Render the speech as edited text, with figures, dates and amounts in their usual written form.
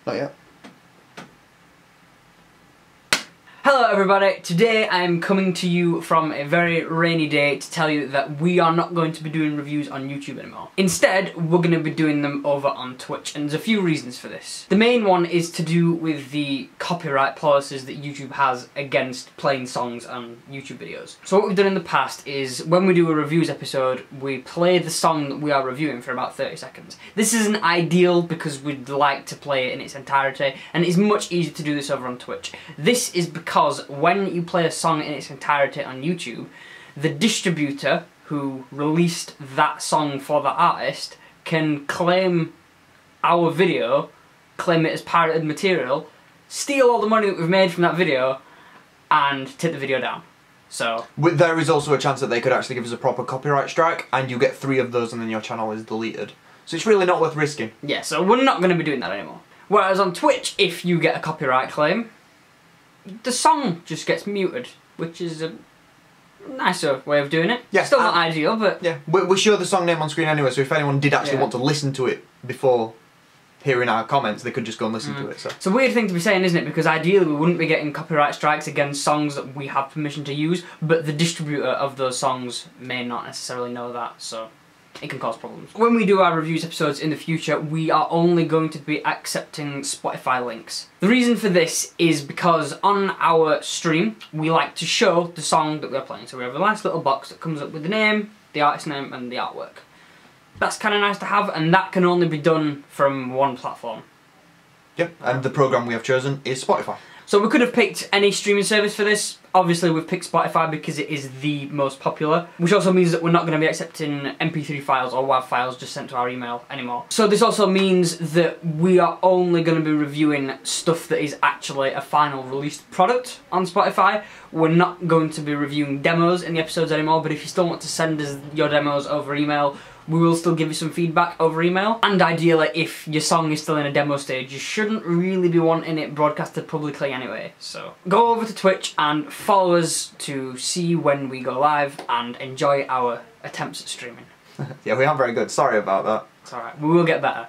Not yet. Hello everybody, today I'm coming to you from a very rainy day to tell you that we are not going to be doing reviews on YouTube anymore. Instead, we're going to be doing them over on Twitch, and there's a few reasons for this. The main one is to do with the copyright policies that YouTube has against playing songs on YouTube videos. So what we've done in the past is, when we do a reviews episode, we play the song that we are reviewing for about 30 seconds. This isn't ideal because we'd like to play it in its entirety, and it's much easier to do this over on Twitch. This is because when you play a song in its entirety on YouTube, the distributor who released that song for the artist can claim our video, claim it as pirated material, steal all the money that we've made from that video, and take the video down. So there is also a chance that they could actually give us a proper copyright strike, and you get 3 of those and then your channel is deleted. So it's really not worth risking. Yeah, so we're not going to be doing that anymore. Whereas on Twitch, if you get a copyright claim, the song just gets muted, which is a nicer way of doing it. Yeah, still not ideal, but yeah, we show the song name on screen anyway, so if anyone did actually want to listen to it before hearing our comments, they could just go and listen to it. So. It's a weird thing to be saying, isn't it? Because ideally we wouldn't be getting copyright strikes against songs that we have permission to use, but the distributor of those songs may not necessarily know that, so it can cause problems. When we do our reviews episodes in the future, we are only going to be accepting Spotify links. The reason for this is because on our stream, we like to show the song that we're playing. So we have a nice little box that comes up with the name, the artist name, and the artwork. That's kind of nice to have, and that can only be done from one platform. Yep, and the program we have chosen is Spotify. So we could have picked any streaming service for this. Obviously we've picked Spotify because it is the most popular, which also means that we're not going to be accepting MP3 files or WAV files just sent to our email anymore. So this also means that we are only going to be reviewing stuff that is actually a final released product on Spotify. We're not going to be reviewing demos in the episodes anymore, but if you still want to send us your demos over email, we will still give you some feedback over email. And ideally, if your song is still in a demo stage, you shouldn't really be wanting it broadcasted publicly anyway. So go over to Twitch and follow us to see when we go live and enjoy our attempts at streaming. Yeah, we aren't very good. Sorry about that. It's alright. We will get better.